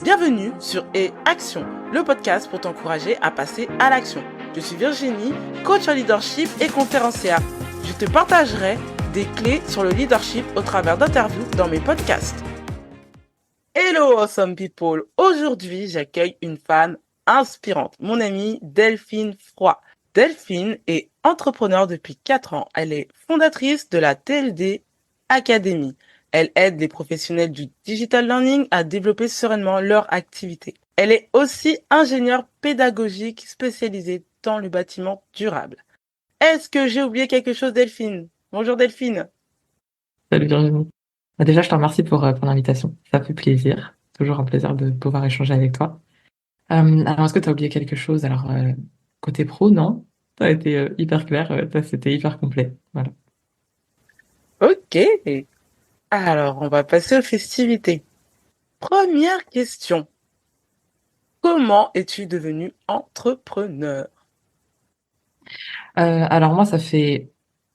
Bienvenue sur Action, le podcast pour t'encourager à passer à l'action. Je suis Virginie, coach en leadership et conférencière. Je te partagerai des clés sur le leadership au travers d'interviews dans mes podcasts. Hello awesome people! Aujourd'hui, j'accueille une femme inspirante, mon amie Delphine Froid. Delphine est entrepreneure depuis 4 ans. Elle est fondatrice de la TLD Academy. Elle aide les professionnels du digital learning à développer sereinement leur activité. Elle est aussi ingénieure pédagogique spécialisée dans le bâtiment durable. Est-ce que j'ai oublié quelque chose, Delphine? Bonjour Delphine. Salut Virginie. Déjà, je te remercie pour l'invitation. Ça fait plaisir. Toujours un plaisir de pouvoir échanger avec toi. Alors, est-ce que tu as oublié quelque chose? Alors, côté pro, non. Ça a été hyper clair. C'était hyper complet. Voilà. Ok. Alors, on va passer aux festivités. Première question. Comment es-tu devenue entrepreneur? Alors moi, ça fait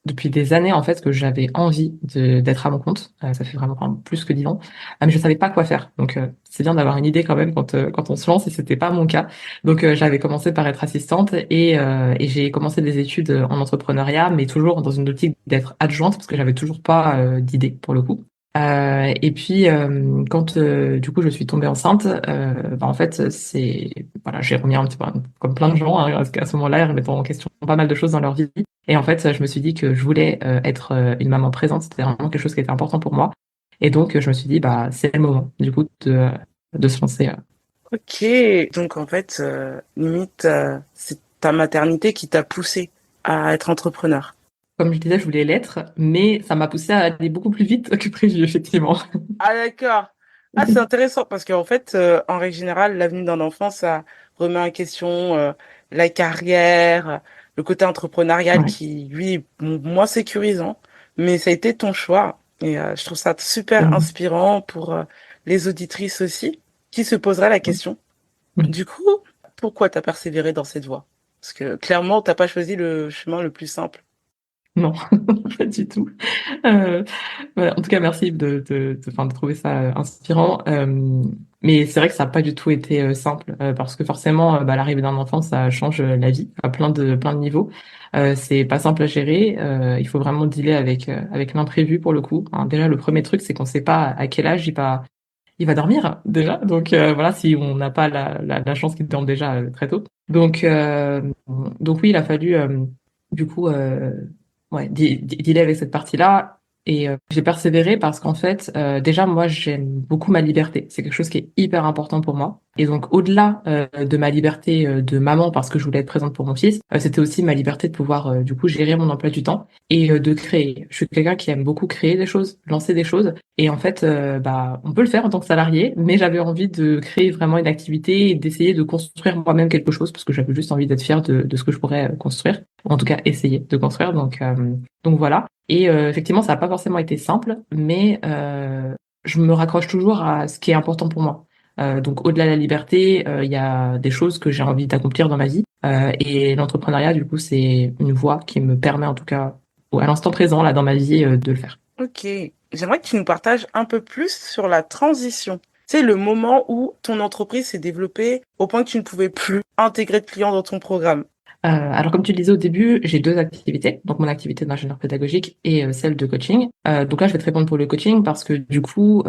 depuis des années en fait que j'avais envie d'être à mon compte. Ça fait vraiment plus que 10 ans, mais je savais pas quoi faire. Donc c'est bien d'avoir une idée quand même quand on se lance et c'était pas mon cas. Donc j'avais commencé par être assistante et j'ai commencé des études en entrepreneuriat, mais toujours dans une optique d'être adjointe parce que j'avais toujours pas d'idée pour le coup. Et puis quand du coup je suis tombée enceinte, en fait c'est voilà, j'ai remis un petit peu comme plein de gens hein, parce qu'à ce moment-là, ils remettent en question pas mal de choses dans leur vie. Et en fait, je me suis dit que je voulais être une maman présente. C'était vraiment quelque chose qui était important pour moi. Et donc je me suis dit bah c'est le moment du coup de se lancer. Ok, donc en fait, limite, c'est ta maternité qui t'a poussé à être entrepreneur. Comme je disais, je voulais l'être, mais ça m'a poussé à aller beaucoup plus vite que prévu effectivement. Ah d'accord. Ah c'est intéressant parce qu'en fait, en règle générale, l'avenir d'un enfant, ça remet en question la carrière, le côté entrepreneurial Ouais. qui, lui, est moins sécurisant. Mais ça a été ton choix et je trouve ça super Tellement. inspirant pour les auditrices aussi qui se poseraient la question. Du coup, pourquoi t'as persévéré dans cette voie? Parce que clairement, t'as pas choisi le chemin le plus simple. Non, pas du tout. Euh, voilà, en tout cas, merci enfin, de trouver ça inspirant. Mais c'est vrai que ça n'a pas du tout été simple parce que forcément, bah, l'arrivée d'un enfant, ça change la vie à plein de niveaux. C'est pas simple à gérer. Il faut vraiment dealer avec l'imprévu pour le coup. Hein, déjà, le premier truc, c'est qu'on ne sait pas à quel âge il va dormir déjà. Donc voilà, si on n'a pas la chance qu'il dorme déjà très tôt. Donc oui, il a fallu du coup ouais, dealer avec cette partie-là. Et j'ai persévéré parce qu'en fait, déjà, moi, j'aime beaucoup ma liberté. C'est quelque chose qui est hyper important pour moi. Et donc, au-delà de ma liberté de maman, parce que je voulais être présente pour mon fils, c'était aussi ma liberté de pouvoir, du coup, gérer mon emploi du temps et de créer. Je suis quelqu'un qui aime beaucoup créer des choses, lancer des choses. Et en fait, bah, on peut le faire en tant que salarié, mais j'avais envie de créer vraiment une activité et d'essayer de construire moi-même quelque chose parce que j'avais juste envie d'être fière de ce que je pourrais construire, ou en tout cas essayer de construire. Donc voilà. Et effectivement, ça n'a pas forcément été simple, mais je me raccroche toujours à ce qui est important pour moi. Donc au-delà de la liberté, il y a des choses que j'ai envie d'accomplir dans ma vie. Et l'entrepreneuriat, du coup, c'est une voie qui me permet en tout cas, à l'instant présent, là, dans ma vie, de le faire. Ok. J'aimerais que tu nous partages un peu plus sur la transition. C'est le moment où ton entreprise s'est développée au point que tu ne pouvais plus intégrer de clients dans ton programme. Alors, comme tu le disais au début, j'ai deux activités, donc mon activité d'ingénieur pédagogique et celle de coaching. Donc là, je vais te répondre pour le coaching parce que du coup,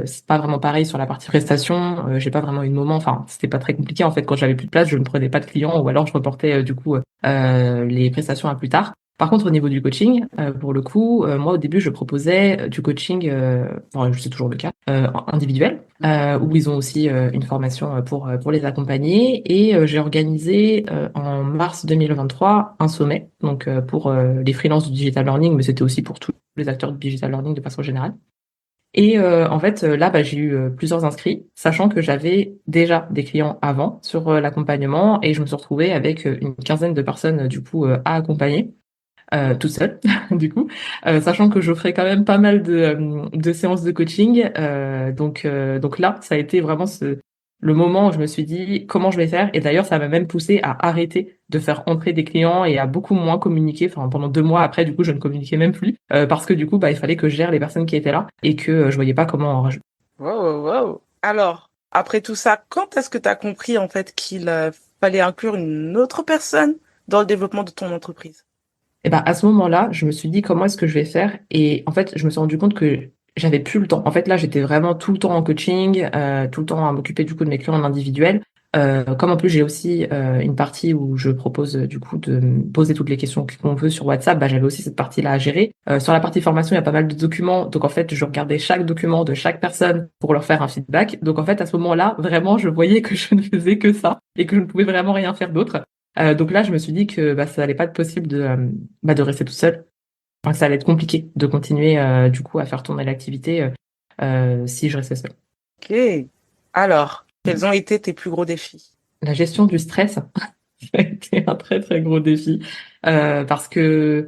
c'est pas vraiment pareil sur la partie prestation. J'ai pas vraiment eu de moment, enfin, c'était pas très compliqué en fait. Quand j'avais plus de place, je ne prenais pas de clients ou alors je reportais du coup les prestations à plus tard. Par contre, au niveau du coaching, pour le coup, moi au début, je proposais du coaching, enfin, c'est toujours le cas, individuel, où ils ont aussi une formation pour les accompagner. Et j'ai organisé en mars 2023 un sommet, donc pour les freelances du digital learning, mais c'était aussi pour tous les acteurs du digital learning de façon générale. Et en fait, là, bah, j'ai eu plusieurs inscrits, sachant que j'avais déjà des clients avant sur l'accompagnement, et je me suis retrouvée avec une quinzaine de personnes du coup à accompagner toute seule, du coup, sachant que je ferai quand même pas mal de séances de coaching. Donc là, ça a été vraiment le moment où je me suis dit comment je vais faire. Et d'ailleurs, ça m'a même poussé à arrêter de faire entrer des clients et à beaucoup moins communiquer. Enfin, pendant 2 mois après, du coup, je ne communiquais même plus parce que du coup, bah, il fallait que je gère les personnes qui étaient là et que je voyais pas comment en rajouter. Wow, wow, wow. Alors, Après tout ça, quand est-ce que tu as compris en fait qu'il fallait inclure une autre personne dans le développement de ton entreprise? Et ben à ce moment-là, je me suis dit comment est-ce que je vais faire? Et en fait, je me suis rendu compte que j'avais plus le temps. En fait, là, j'étais vraiment tout le temps en coaching, tout le temps à m'occuper du coup de mes clients en individuel. Comme en plus j'ai aussi une partie où je propose du coup de me poser toutes les questions qu'on veut sur WhatsApp, bah, j'avais aussi cette partie-là à gérer. Sur la partie formation, il y a pas mal de documents, donc en fait je regardais chaque document de chaque personne pour leur faire un feedback. Donc en fait à ce moment-là, vraiment je voyais que je ne faisais que ça et que je ne pouvais vraiment rien faire d'autre. Donc là je me suis dit que bah, ça allait pas être possible de rester tout seul. Enfin, que ça allait être compliqué de continuer du coup à faire tourner l'activité si je restais seule. Ok. Alors, quels ont été tes plus gros défis? La gestion du stress, ça a été un très très gros défi parce que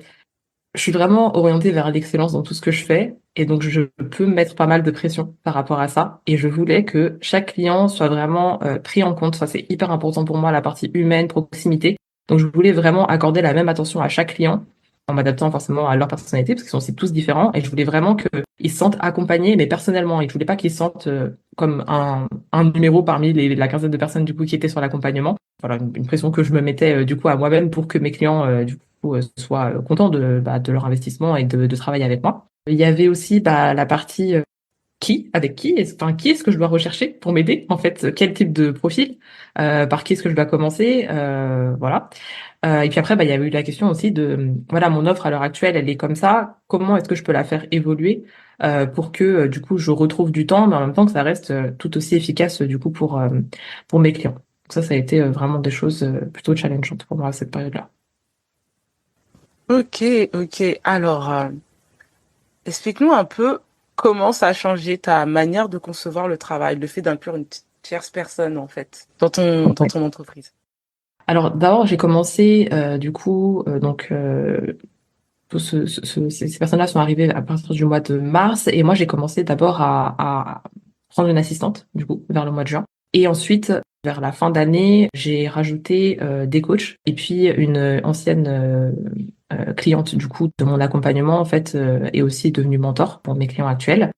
je suis vraiment orientée vers l'excellence dans tout ce que je fais et donc je peux mettre pas mal de pression par rapport à ça et je voulais que chaque client soit vraiment pris en compte. Ça, c'est hyper important pour moi, la partie humaine, proximité. Donc je voulais vraiment accorder la même attention à chaque client en m'adaptant forcément à leur personnalité parce qu'ils sont aussi tous différents et je voulais vraiment qu'ils se sentent accompagnés mais personnellement et je voulais pas qu'ils se sentent comme un numéro parmi la quinzaine de personnes du coup qui étaient sur l'accompagnement. Voilà, une pression que je me mettais du coup à moi-même pour que mes clients du coup soient contents de leur investissement et de travailler avec moi. Il y avait aussi bah, la partie avec qui qui est-ce que je dois rechercher pour m'aider en fait, quel type de profil, par qui est-ce que je dois commencer, voilà. Et puis après, bah, il y a eu la question aussi de, voilà, mon offre à l'heure actuelle, elle est comme ça. Comment est-ce que je peux la faire évoluer pour que, du coup, je retrouve du temps, mais en même temps que ça reste tout aussi efficace, du coup, pour mes clients. Donc ça a été vraiment des choses plutôt challengeantes pour moi à cette période-là. Ok, ok. Alors, explique-nous un peu comment ça a changé ta manière de concevoir le travail, le fait d'inclure une tierce personne, en fait, dans Ouais. ton entreprise. Alors d'abord, j'ai commencé du coup ces personnes-là sont arrivées à partir du mois de mars et moi j'ai commencé d'abord à prendre une assistante du coup vers le mois de juin et ensuite vers la fin d'année j'ai rajouté des coachs et puis une ancienne cliente du coup de mon accompagnement en fait est aussi devenue mentor pour mes clients actuels.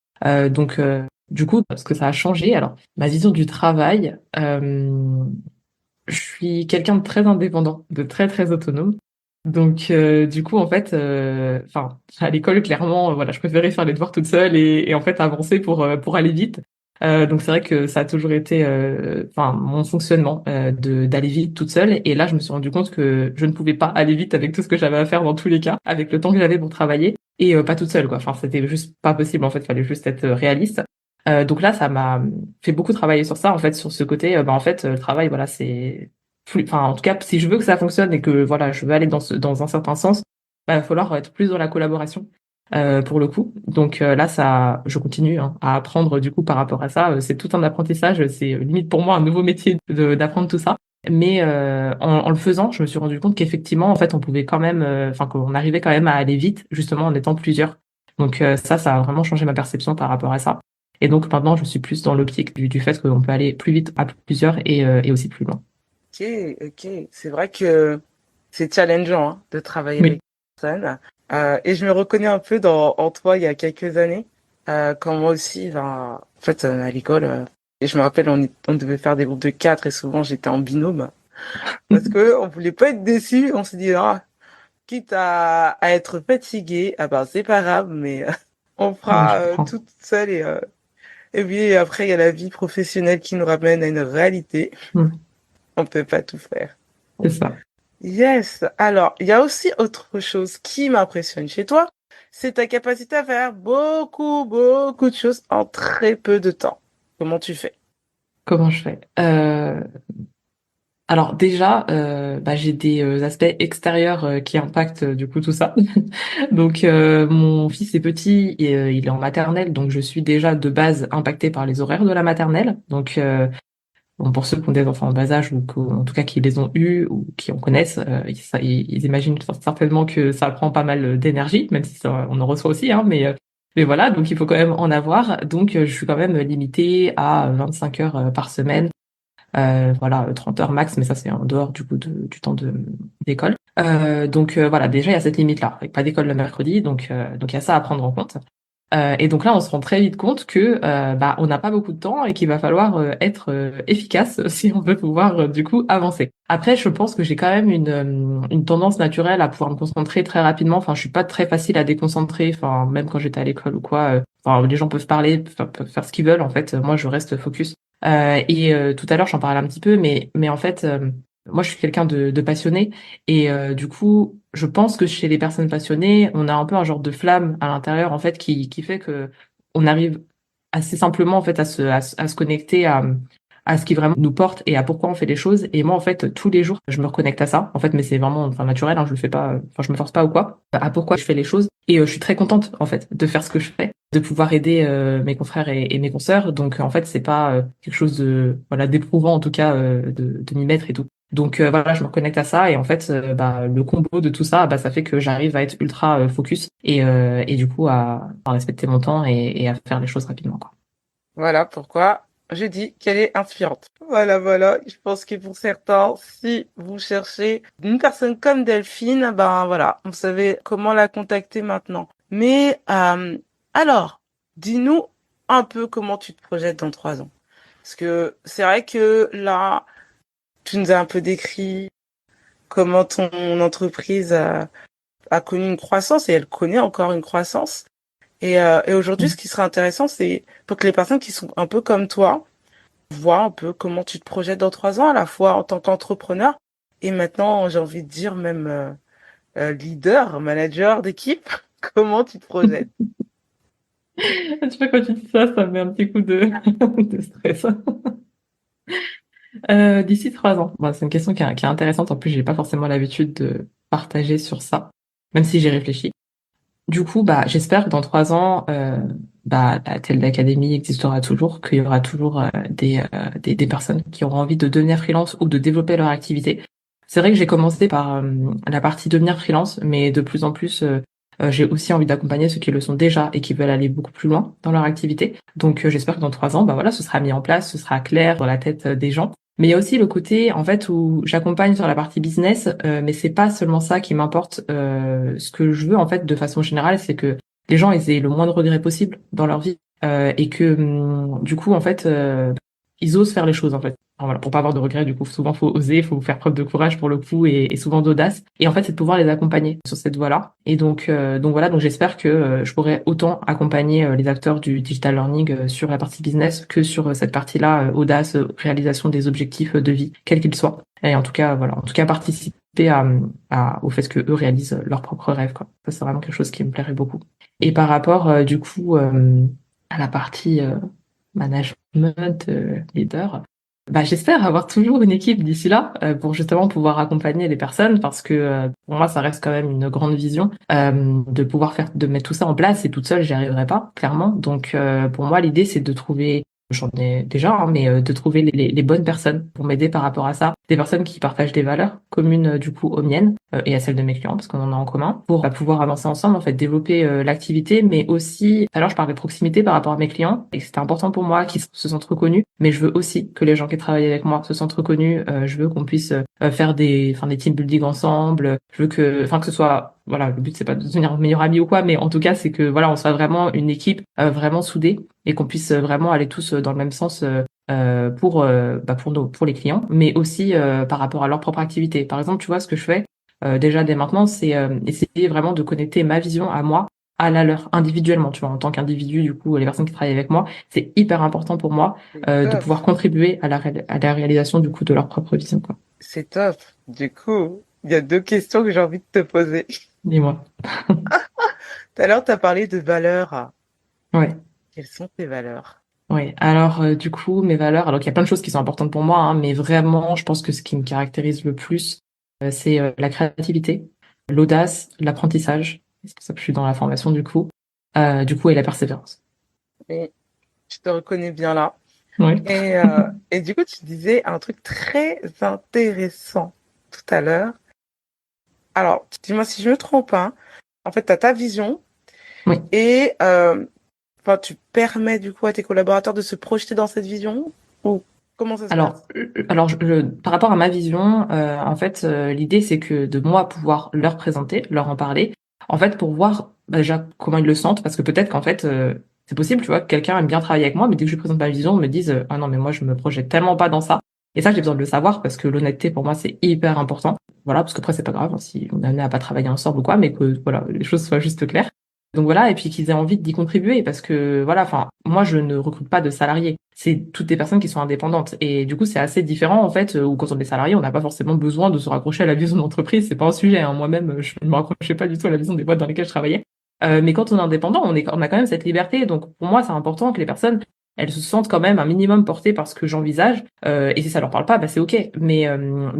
Du coup parce que ça a changé alors ma vision du travail je suis quelqu'un de très indépendant, de très très autonome. Donc du coup en fait, enfin à l'école clairement, voilà, je préférais faire les devoirs toute seule et en fait avancer pour aller vite. Donc c'est vrai que ça a toujours été, enfin mon fonctionnement de d'aller vite toute seule. Et là je me suis rendu compte que je ne pouvais pas aller vite avec tout ce que j'avais à faire dans tous les cas, avec le temps que j'avais pour travailler et pas toute seule quoi. Enfin c'était juste pas possible en fait, fallait juste être réaliste. Donc là, ça m'a fait beaucoup travailler sur ça, en fait, sur ce côté, bah, en fait, le travail, voilà, c'est plus, enfin, en tout cas, si je veux que ça fonctionne et que, voilà, je veux aller dans un certain sens, bah, il va falloir être plus dans la collaboration, pour le coup. Donc là, ça, je continue hein, à apprendre, du coup, par rapport à ça. C'est tout un apprentissage. C'est limite pour moi un nouveau métier d'apprendre tout ça. Mais en le faisant, je me suis rendu compte qu'effectivement, en fait, on pouvait quand même, enfin, qu'on arrivait quand même à aller vite, justement, en étant plusieurs. Donc ça a vraiment changé ma perception par rapport à ça. Et donc maintenant, je suis plus dans l'optique du fait qu'on peut aller plus vite à plusieurs et aussi plus loin. Ok, ok. C'est vrai que c'est challengeant hein, de travailler avec Oui. des personnes. Et je me reconnais un peu en toi il y a quelques années, quand moi aussi, ben, en fait, à l'école, et je me rappelle, on devait faire des groupes de quatre et souvent j'étais en binôme parce que on voulait pas être déçus. On s'est dit, ah, quitte à être fatigué, ah ben c'est pas grave, mais on Ouais, fera je comprends. toute seule et puis après il y a la vie professionnelle qui nous ramène à une réalité. Mm. On peut pas tout faire. C'est ça. Yes. Alors, il y a aussi autre chose qui m'impressionne chez toi, c'est ta capacité à faire beaucoup, beaucoup de choses en très peu de temps. Comment tu fais? Comment je fais? Alors déjà, bah, j'ai des aspects extérieurs qui impactent du coup tout ça. Donc mon fils est petit et il est en maternelle, donc je suis déjà de base impactée par les horaires de la maternelle. Donc bon, pour ceux qui ont des enfants en bas âge ou en tout cas qui les ont eus ou qui en connaissent, ils imaginent certainement que ça prend pas mal d'énergie, même si on en reçoit aussi, hein, mais voilà, donc il faut quand même en avoir. Donc je suis quand même limitée à 25 heures par semaine, voilà, 30 heures max, mais ça c'est en dehors du coup du temps d'école. Donc voilà, déjà il y a cette limite-là, avec pas d'école le mercredi, donc il y a ça à prendre en compte. Et donc là, on se rend très vite compte que bah, on n'a pas beaucoup de temps et qu'il va falloir être efficace si on veut pouvoir du coup avancer. Après, je pense que j'ai quand même une tendance naturelle à pouvoir me concentrer très rapidement. Enfin, je suis pas très facile à déconcentrer. Enfin, même quand j'étais à l'école ou quoi. Enfin, les gens peuvent parler, peuvent faire ce qu'ils veulent. En fait, moi, je reste focus. Tout à l'heure, j'en parlais un petit peu, mais en fait, moi, je suis quelqu'un de passionné. Et du coup, je pense que chez les personnes passionnées, on a un peu un genre de flamme à l'intérieur, en fait, qui fait que on arrive assez simplement, en fait, à se connecter à ce qui vraiment nous porte et à pourquoi on fait les choses. Et moi, en fait, tous les jours, je me reconnecte à ça. En fait, mais c'est vraiment, enfin, naturel, hein, je le fais pas, enfin, je me force pas ou quoi, à pourquoi je fais les choses. Et je suis très contente, en fait, de faire ce que je fais, de pouvoir aider mes confrères et mes consoeurs. Donc, en fait, c'est pas quelque chose de, voilà, d'éprouvant, en tout cas, de m'y mettre et tout. Donc voilà, je me reconnecte à ça et en fait, bah, le combo de tout ça, bah, ça fait que j'arrive à être ultra focus et du coup à respecter mon temps et à faire les choses rapidement, quoi. Voilà pourquoi je dis qu'elle est inspirante. Voilà, voilà. Je pense que pour certains, si vous cherchez une personne comme Delphine, ben voilà, vous savez comment la contacter maintenant. Mais alors, dis-nous un peu comment tu te projettes dans 3 ans. Parce que c'est vrai que là, tu nous as un peu décrit comment ton entreprise a connu une croissance et elle connaît encore une croissance. Et aujourd'hui, ce Mm. qui serait intéressant, c'est pour que les personnes qui sont un peu comme toi voient un peu comment tu te projettes dans 3 ans, à la fois en tant qu'entrepreneur et maintenant, j'ai envie de dire même leader, manager d'équipe. Comment tu te projettes? Tu vois, quand tu dis ça, ça me met un petit coup de, de stress. D'ici 3 ans, bon, c'est une question qui est intéressante. En plus, j'ai pas forcément l'habitude de partager sur ça, même si j'y réfléchis. Du coup, bah, j'espère que dans 3 ans, bah, la Telle d'Académie existera toujours, qu'il y aura toujours des personnes qui auront envie de devenir freelance ou de développer leur activité. C'est vrai que j'ai commencé par la partie devenir freelance, mais de plus en plus, j'ai aussi envie d'accompagner ceux qui le sont déjà et qui veulent aller beaucoup plus loin dans leur activité. Donc, j'espère que dans 3 ans, bah voilà, ce sera mis en place, ce sera clair dans la tête des gens. Mais il y a aussi le côté, en fait, où j'accompagne sur la partie business, mais c'est pas seulement ça qui m'importe. Ce que je veux, en fait, de façon générale, c'est que les gens ils aient le moins de regrets possible dans leur vie et que, du coup, en fait, ils osent faire les choses, en fait. Alors voilà, pour pas avoir de regrets, du coup, souvent, faut oser, faut faire preuve de courage pour le coup et souvent d'audace. Et en fait, c'est de pouvoir les accompagner sur cette voie-là. Et donc voilà, donc j'espère que je pourrai autant accompagner les acteurs du digital learning sur la partie business que sur cette partie-là, audace, réalisation des objectifs de vie, quels qu'ils soient. Et en tout cas, voilà, en tout cas, participer au fait que eux réalisent leurs propres rêves, quoi. Ça, c'est vraiment quelque chose qui me plairait beaucoup. Et par rapport, du coup, à la partie management, leader, bah, j'espère avoir toujours une équipe d'ici là pour justement pouvoir accompagner les personnes parce que pour moi ça reste quand même une grande vision de pouvoir faire de mettre tout ça en place et toute seule j'y arriverai pas clairement donc pour moi l'idée c'est de trouver j'en ai déjà hein, mais de trouver les bonnes personnes pour m'aider par rapport à ça des personnes qui partagent des valeurs communes du coup aux miennes et à celles de mes clients parce qu'on en a en commun pour pouvoir avancer ensemble en fait développer l'activité mais aussi alors je parle de proximité par rapport à mes clients et que c'était important pour moi qu'ils se sentent reconnus mais je veux aussi que les gens qui travaillent avec moi se sentent reconnus je veux qu'on puisse faire des team building ensemble je veux que ce soit voilà le but c'est pas de devenir meilleur ami ou quoi mais en tout cas c'est que voilà on soit vraiment une équipe vraiment soudée et qu'on puisse vraiment aller tous dans le même sens pour les clients, mais aussi par rapport à leur propre activité. Par exemple, tu vois, ce que je fais déjà dès maintenant, c'est essayer vraiment de connecter ma vision à moi à la leur individuellement, tu vois, en tant qu'individu, du coup, les personnes qui travaillent avec moi, c'est hyper important pour moi C'est de top. pouvoir contribuer à la réalisation du coup de leur propre vision, quoi. C'est top. Du coup, il y a 2 questions que j'ai envie de te poser. Dis-moi. Tout à l'heure, tu as parlé de valeurs. Ouais. Quelles sont tes valeurs? Oui, alors du coup, mes valeurs, alors qu'il y a plein de choses qui sont importantes pour moi, hein, mais vraiment, je pense que ce qui me caractérise le plus, c'est la créativité, l'audace, l'apprentissage, c'est pour ça que je suis dans la formation du coup, et la persévérance. Et je te reconnais bien là. Oui. Et du coup, tu disais un truc très intéressant tout à l'heure. Alors, dis-moi si je me trompe pas, hein. En fait, tu as ta vision Oui. et enfin, tu permets du coup à tes collaborateurs de se projeter dans cette vision ou comment ça se Alors, passe? par rapport à ma vision, en fait, l'idée c'est que de moi pouvoir leur présenter, leur en parler, en fait, pour voir déjà comment ils le sentent, parce que peut-être qu'en fait, c'est possible, tu vois, que quelqu'un aime bien travailler avec moi, mais dès que je lui présente ma vision, on me dise, ah non, mais moi, je me projette tellement pas dans ça. Et ça, j'ai besoin de le savoir parce que l'honnêteté, pour moi, c'est hyper important. Voilà, parce que après, c'est pas grave, hein, si on est amené à pas travailler ensemble ou quoi, mais que, voilà, les choses soient juste claires. Donc voilà, et puis qu'ils aient envie d'y contribuer parce que voilà, enfin, moi je ne recrute pas de salariés, c'est toutes des personnes qui sont indépendantes et du coup c'est assez différent en fait. Où quand on est salarié, on n'a pas forcément besoin de se raccrocher à la vision de l'entreprise, c'est pas un sujet. Hein. Moi-même, je ne me raccrochais pas du tout à la vision des boîtes dans lesquelles je travaillais. Mais quand on est indépendant, on a quand même cette liberté. Donc pour moi, c'est important que les personnes elles se sentent quand même un minimum portées par ce que j'envisage. Et si ça leur parle pas, bah c'est ok. Mais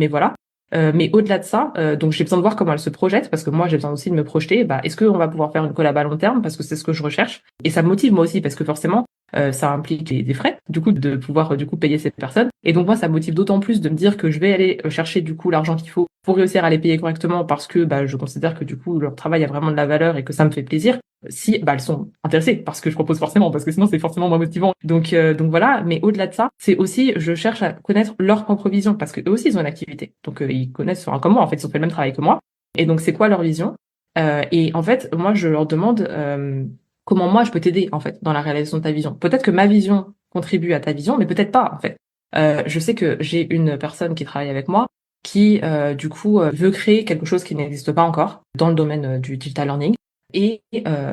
voilà. Mais au-delà de ça, donc j'ai besoin de voir comment elle se projette parce que moi j'ai besoin aussi de me projeter. Bah, est-ce qu'on va pouvoir faire une collab à long terme parce que c'est ce que je recherche et ça me motive moi aussi parce que forcément ça implique des frais du coup de pouvoir du coup payer ces personnes et donc moi ça me motive d'autant plus de me dire que je vais aller chercher du coup l'argent qu'il faut pour réussir à les payer correctement parce que bah, je considère que du coup leur travail a vraiment de la valeur et que ça me fait plaisir si bah, elles sont intéressées parce que je propose forcément parce que sinon c'est forcément moins motivant donc voilà mais au-delà de ça c'est aussi je cherche à connaître leur propre vision parce que eux aussi ils ont une activité donc ils connaissent enfin, comme moi en fait ils ont fait le même travail que moi et donc c'est quoi leur vision et en fait moi je leur demande comment moi je peux t'aider en fait dans la réalisation de ta vision peut-être que ma vision contribue à ta vision mais peut-être pas en fait je sais que j'ai une personne qui travaille avec moi qui du coup veut créer quelque chose qui n'existe pas encore dans le domaine du digital learning et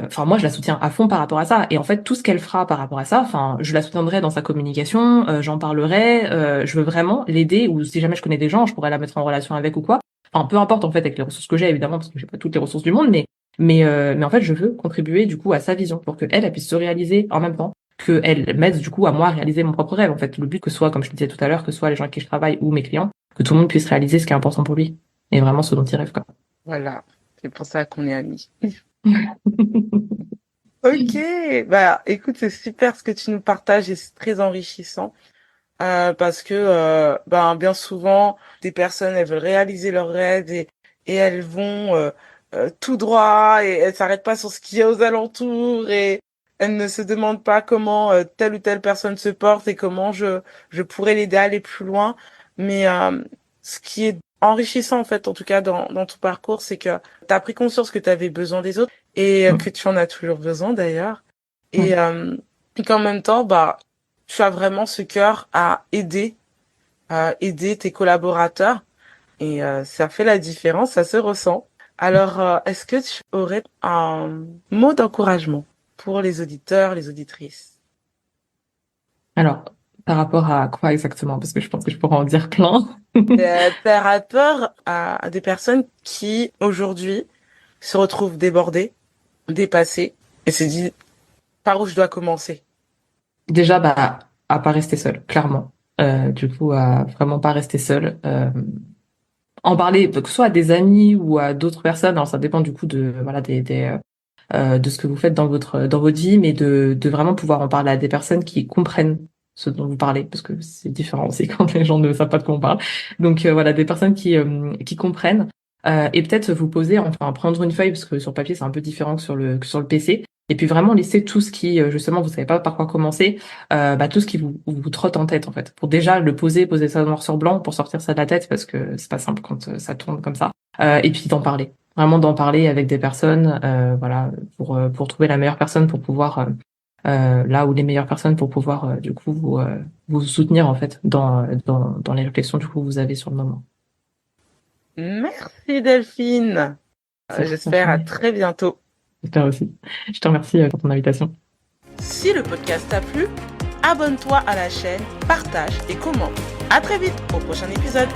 enfin moi je la soutiens à fond par rapport à ça et en fait tout ce qu'elle fera par rapport à ça enfin je la soutiendrai dans sa communication j'en parlerai je veux vraiment l'aider ou si jamais je connais des gens je pourrais la mettre en relation avec ou quoi enfin peu importe en fait avec les ressources que j'ai évidemment parce que j'ai pas toutes les ressources du monde mais en fait je veux contribuer du coup à sa vision pour que elle puisse se réaliser en même temps que elle m'aide du coup à moi à réaliser mon propre rêve en fait le but que ce soit comme je te disais tout à l'heure que ce soit les gens avec qui je travaille ou mes clients que tout le monde puisse réaliser ce qui est important pour lui et vraiment ce dont il rêve quoi. Voilà, c'est pour ça qu'on est amis. Ok, bah écoute, c'est super ce que tu nous partages et c'est très enrichissant parce que ben bien souvent des personnes elles veulent réaliser leurs rêves et elles vont tout droit et elles s'arrêtent pas sur ce qu'il y a aux alentours et elles ne se demandent pas comment telle ou telle personne se porte et comment je pourrais l'aider à aller plus loin. Mais ce qui est enrichissant en fait, en tout cas dans ton parcours, c'est que tu as pris conscience que tu avais besoin des autres et que tu en as toujours besoin d'ailleurs. Et, euh, et qu'en même temps, bah, tu as vraiment ce cœur à aider tes collaborateurs et ça fait la différence, ça se ressent. Alors, est-ce que tu aurais un mot d'encouragement pour les auditeurs, les auditrices? Alors, par rapport à quoi exactement? Parce que je pense que je pourrais en dire plein. Par rapport à des personnes qui, aujourd'hui, se retrouvent débordées, dépassées, et se disent par où je dois commencer. Déjà, bah, à pas rester seul, clairement. Du coup, à vraiment pas rester seul. En parler, que ce soit à des amis ou à d'autres personnes. Alors, ça dépend du coup de voilà de ce que vous faites dans votre vie, mais de vraiment pouvoir en parler à des personnes qui comprennent ce dont vous parlez, parce que c'est différent aussi quand les gens ne savent pas de quoi on parle. Donc voilà, des personnes qui comprennent et peut-être vous poser, enfin prendre une feuille parce que sur papier c'est un peu différent que sur le PC. Et puis vraiment laisser tout ce qui justement vous savez pas par quoi commencer, bah, tout ce qui vous trotte en tête en fait. Pour déjà le poser ça noir sur blanc pour sortir ça de la tête parce que c'est pas simple quand ça tourne comme ça. Et puis d'en parler vraiment d'en parler avec des personnes, voilà, pour trouver la meilleure personne pour pouvoir là où les meilleures personnes pour pouvoir du coup vous soutenir en fait dans les réflexions du coup que vous avez sur le moment. Merci Delphine. C'est J'espère à gentil. très bientôt. J'espère aussi. Je te remercie pour ton invitation. Si le podcast t'a plu, abonne-toi à la chaîne, partage et commente. À très vite au prochain épisode.